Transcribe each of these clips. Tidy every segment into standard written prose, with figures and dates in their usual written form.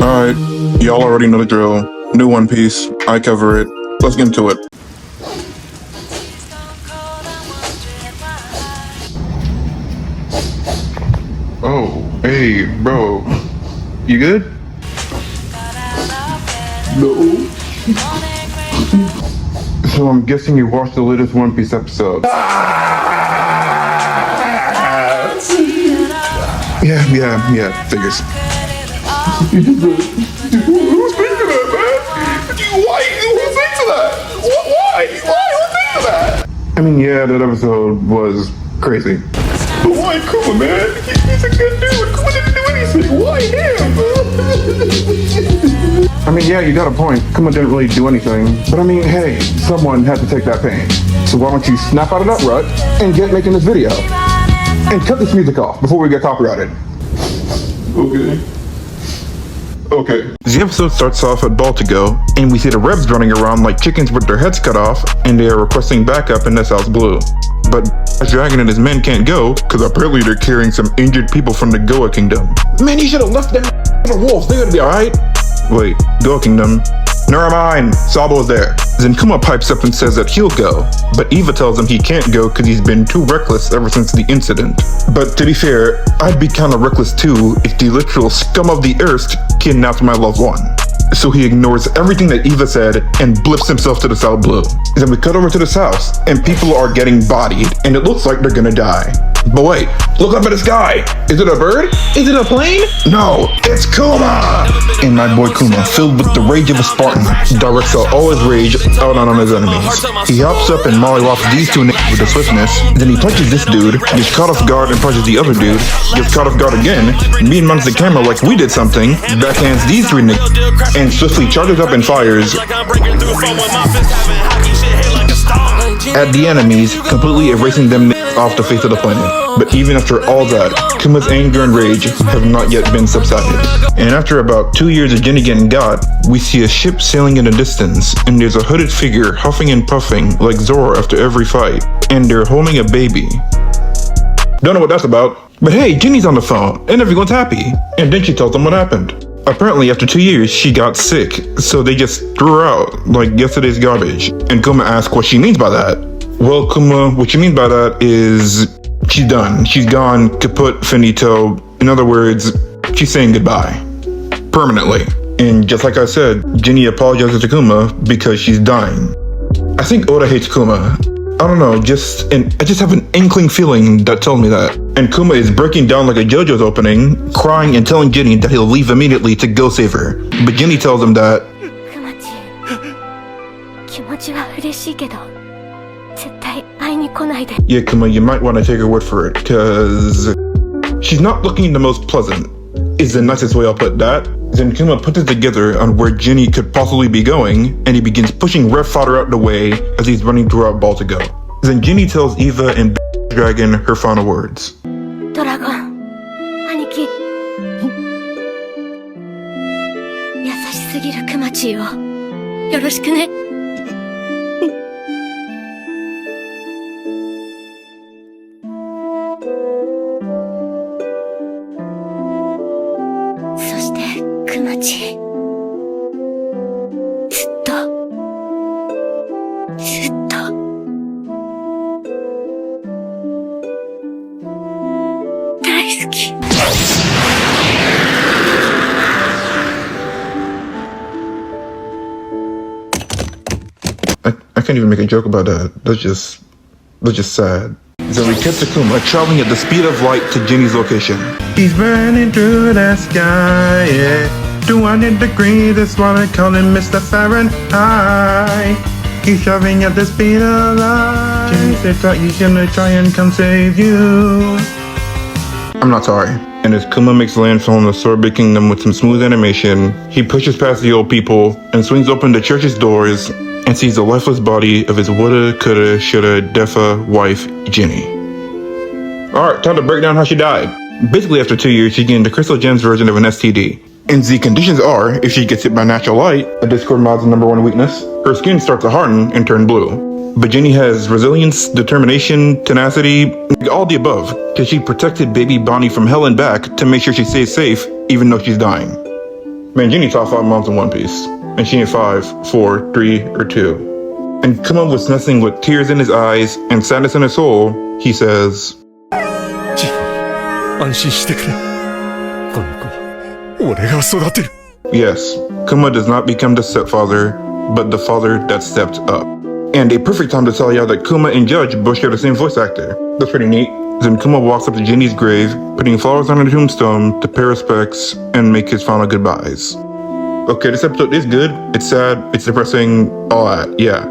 Alright, y'all already know the drill. New One Piece, I cover it. Let's get into it. Oh, hey, bro. You good? No. So I'm guessing you watched the latest One Piece episode. Yeah, figures. Who's thinking that, man? Who thinks of that? Why? Who thinks of that? I mean, yeah, that episode was crazy. But why Kuma, man? He's a good dude. Kuma didn't do anything. Why him? I mean, yeah, you got a point. Kuma didn't really do anything. But I mean, hey, someone had to take that pain. So why don't you snap out of that rut and get making this video? And cut this music off before we get copyrighted. Okay. The episode starts off at Baltigo, and we see the Rebs running around like chickens with their heads cut off, and they are requesting backup in Nessau's Blue. But Dragon and his men can't go, because apparently they're carrying some injured people from the Goa Kingdom. Man, you should have left them the wolves. They're gonna be alright. Wait, Goa Kingdom? Never mind, Sabo is there. Then Kuma pipes up and says that he'll go, but Eva tells him he can't go because he's been too reckless ever since the incident. But to be fair, I'd be kinda reckless too if the literal scum of the earth kidnapped my loved one. So he ignores everything that Eva said and blips himself to the South Blue. Then we cut over to this house, and people are getting bodied, and it looks like they're gonna die. But wait, look up at the sky! Is it a bird? Is it a plane? No, it's Kuma! And my boy Kuma, filled with the rage of a Spartan, directs out all his rage out on his enemies. He hops up and mollywops these two niggas with the swiftness, then he punches this dude, gets caught off guard and punches the other dude, gets caught off guard again, mean mugs the camera like we did something, backhands these three niggas, and swiftly charges up and fires at the enemies, completely erasing them off the face of the planet. But even after all that, Kuma's anger and rage have not yet been subsided. And after about 2 years of Jinny getting got, we see a ship sailing in the distance, and there's a hooded figure huffing and puffing like Zoro after every fight, and they're holding a baby. Don't know what that's about, but hey, Jinny's on the phone, and everyone's happy. And then she tells them what happened. Apparently, after 2 years, she got sick, so they just threw her out, like yesterday's garbage. And Kuma asks what she means by that. Well, Kuma, what you mean by that is she's done. She's gone, kaput, finito. In other words, she's saying goodbye. Permanently. And just like I said, Jinny apologizes to Kuma because she's dying. I think Oda hates Kuma. I don't know, I just have an inkling feeling that told me that. And Kuma is breaking down like a JoJo's opening, crying and telling Jinny that he'll leave immediately to go save her. But Jinny tells him that yeah, Kuma, you might want to take her word for it, cause she's not looking the most pleasant, is the nicest way I'll put that. Then Kuma puts it together on where Jinny could possibly be going, and he begins pushing Rev Fodder out the way as he's running throughout Baltigo. Then Jinny tells Eva and Dragon her final words. Dragon, 兄貴。優しすぎるクマチーをよろしくね。そしてクマチー。ずっと。大好き。I can't even make a joke about that. That's just sad. So we cut to Kuma traveling at the speed of light to Jinny's location. He's burning through the sky, yeah. 200 degrees, that's why I call him Mr. Fahrenheit. He's traveling at the speed of light. Jinny said he's gonna try and come save you. I'm not sorry. And as Kuma makes landfall in the Sorbet Kingdom with some smooth animation, he pushes past the old people and swings open the church's doors and sees the lifeless body of his woulda, coulda, shoulda, defa wife, Jinny. Alright, time to break down how she died. Basically, after 2 years, she gained the Crystal Gems version of an STD. And the conditions are, if she gets hit by natural light, a Discord mod's #1 weakness, her skin starts to harden and turn blue. But Jinny has resilience, determination, tenacity, all the above, because she protected baby Bonnie from hell and back to make sure she stays safe, even though she's dying. Man, Ginny top 5 moms in One Piece. And she ain't 5, 4, 3, or 2. And Kuma was nestling with tears in his eyes and sadness in his soul. He says, 安心してくれ。この子は俺が育てる。 Yes, Kuma does not become the stepfather, but the father that stepped up. And a perfect time to tell you that Kuma and Judge both share the same voice actor. That's pretty neat. Then Kuma walks up to Ginny's grave, putting flowers on her tombstone to pay respects and make his final goodbyes. Okay, this episode is good. It's sad, it's depressing, all that, yeah.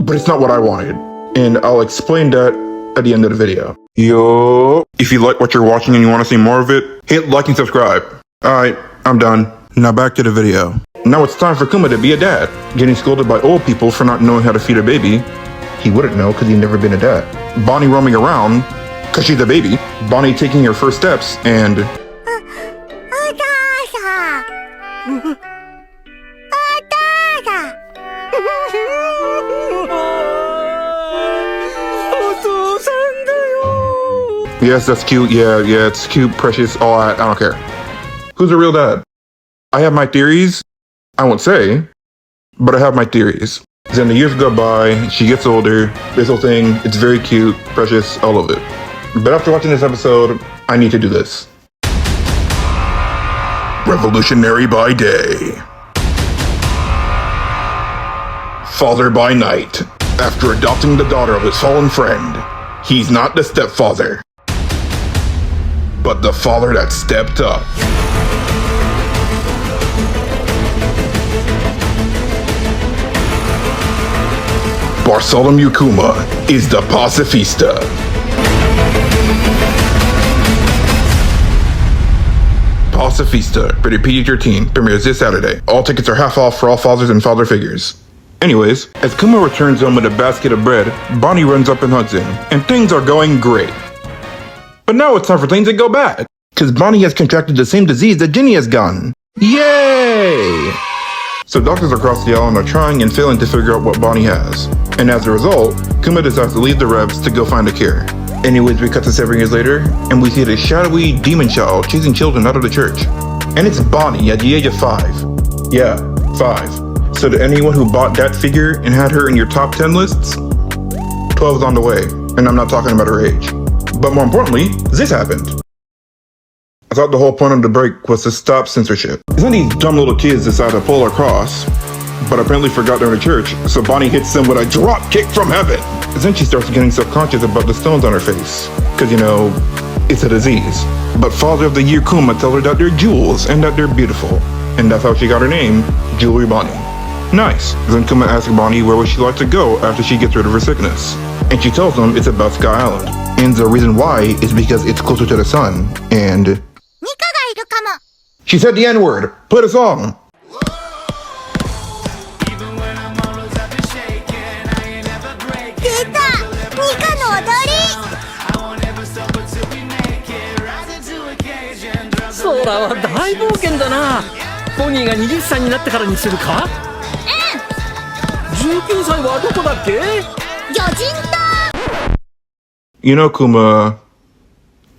But it's not what I wanted. And I'll explain that at the end of the video. Yo! If you like what you're watching and you want to see more of it, hit like and subscribe. Alright, I'm done. Now back to the video. Now it's time for Kuma to be a dad, getting scolded by old people for not knowing how to feed a baby. He wouldn't know because he'd never been a dad. Bonnie roaming around because she's a baby. Bonnie taking her first steps and... Yes, that's cute. Yeah, it's cute, precious, all that. I don't care. Who's a real dad? I have my theories. I won't say, but I have my theories. Then the years go by, she gets older, this whole thing, it's very cute, precious, all of it. But after watching this episode, I need to do this. Revolutionary by day. Father by night. After adopting the daughter of his fallen friend, he's not the stepfather, but the father that stepped up. Bartholomew Kuma is the pacifista. Pacifista, rated PG-13, premieres this Saturday. All tickets are half off for all fathers and father figures. Anyways, as Kuma returns home with a basket of bread, Bonnie runs up and hugs him, and things are going great. But now it's time for things that go bad, because Bonnie has contracted the same disease that Ginny has gotten. Yay! So doctors across the island are trying and failing to figure out what Bonnie has. And as a result, Kuma decides to leave the Rebs to go find a cure. Anyways, we cut to 7 years later, and we see the shadowy demon child chasing children out of the church. And it's Bonnie at the age of 5. Yeah, 5. So to anyone who bought that figure and had her in your top 10 lists, 12's on the way, and I'm not talking about her age. But more importantly, this happened. I thought the whole point of the break was to stop censorship. Then these dumb little kids decide to pull her across, but apparently forgot they're in a church, so Bonnie hits them with a drop kick from heaven. Then she starts getting self-conscious about the stones on her face, cause you know, it's a disease. But Father of the Year Kuma tells her that they're jewels and that they're beautiful, and that's how she got her name, Jewelry Bonnie. Nice. Then Kuma asks Bonnie where would she like to go after she gets rid of her sickness, and she tells them it's about Sky Island. And the reason why is because it's closer to the sun, and... She said the N-word. Play the song. Sora は大冒険だな。ポニーが20歳になってからにするか？19歳はどこだっけ？魚人島。 You know, Kuma,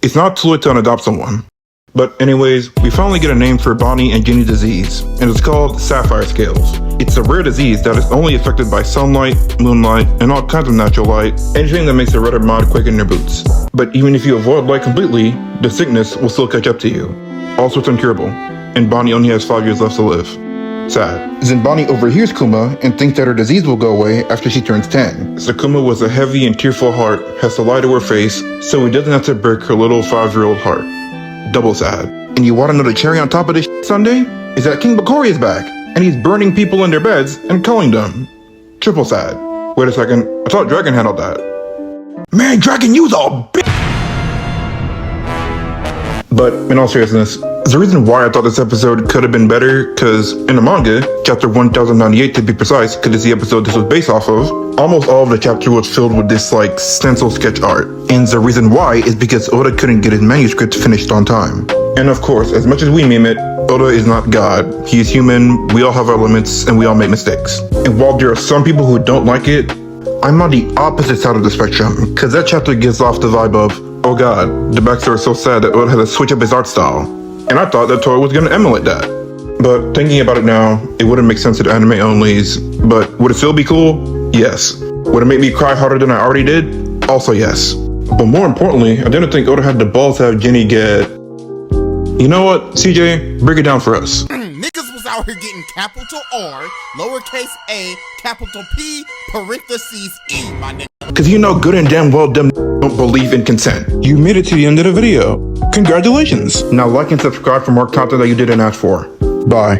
it's not too late to unadopt someone. But anyways, we finally get a name for Bonnie and Ginny's disease, and it's called Sapphire Scales. It's a rare disease that is only affected by sunlight, moonlight, and all kinds of natural light, anything that makes a redder mod quicken your boots. But even if you avoid light completely, the sickness will still catch up to you. Also, it's incurable, and Bonnie only has 5 years left to live. Sad. Then Bonnie overhears Kuma and thinks that her disease will go away after she turns 10. So Kuma with a heavy and tearful heart has to lie to her face so he doesn't have to break her little 5-year-old heart. Double sad. And you want to know the cherry on top of this Sunday? Is that King Bakori is back, and he's burning people in their beds and killing them. Triple sad. Wait a second, I thought Dragon handled that. Man, Dragon, you's a bitch! But in all seriousness, the reason why I thought this episode could have been better, cause in the manga, chapter 1098 to be precise, cause it's the episode this was based off of, almost all of the chapter was filled with this like stencil sketch art. And the reason why is because Oda couldn't get his manuscript finished on time. And of course, as much as we meme it, Oda is not God. He is human, we all have our limits, and we all make mistakes. And while there are some people who don't like it, I'm on the opposite side of the spectrum, cause that chapter gives off the vibe of, oh god, the backstory is so sad that Oda had to switch up his art style. And I thought that Toei was gonna emulate that. But thinking about it now, it wouldn't make sense to anime onlys. But would it still be cool? Yes. Would it make me cry harder than I already did? Also yes. But more importantly, I didn't think Oda had the balls to have Jenny get... You know what, CJ? Break it down for us. Niggas was out here getting capital R, lowercase a, capital P, parentheses E, my nigga. Cause you know good and damn well them don't believe in consent. You made it to the end of the video. Congratulations. Now like and subscribe for more content that you didn't ask for. Bye.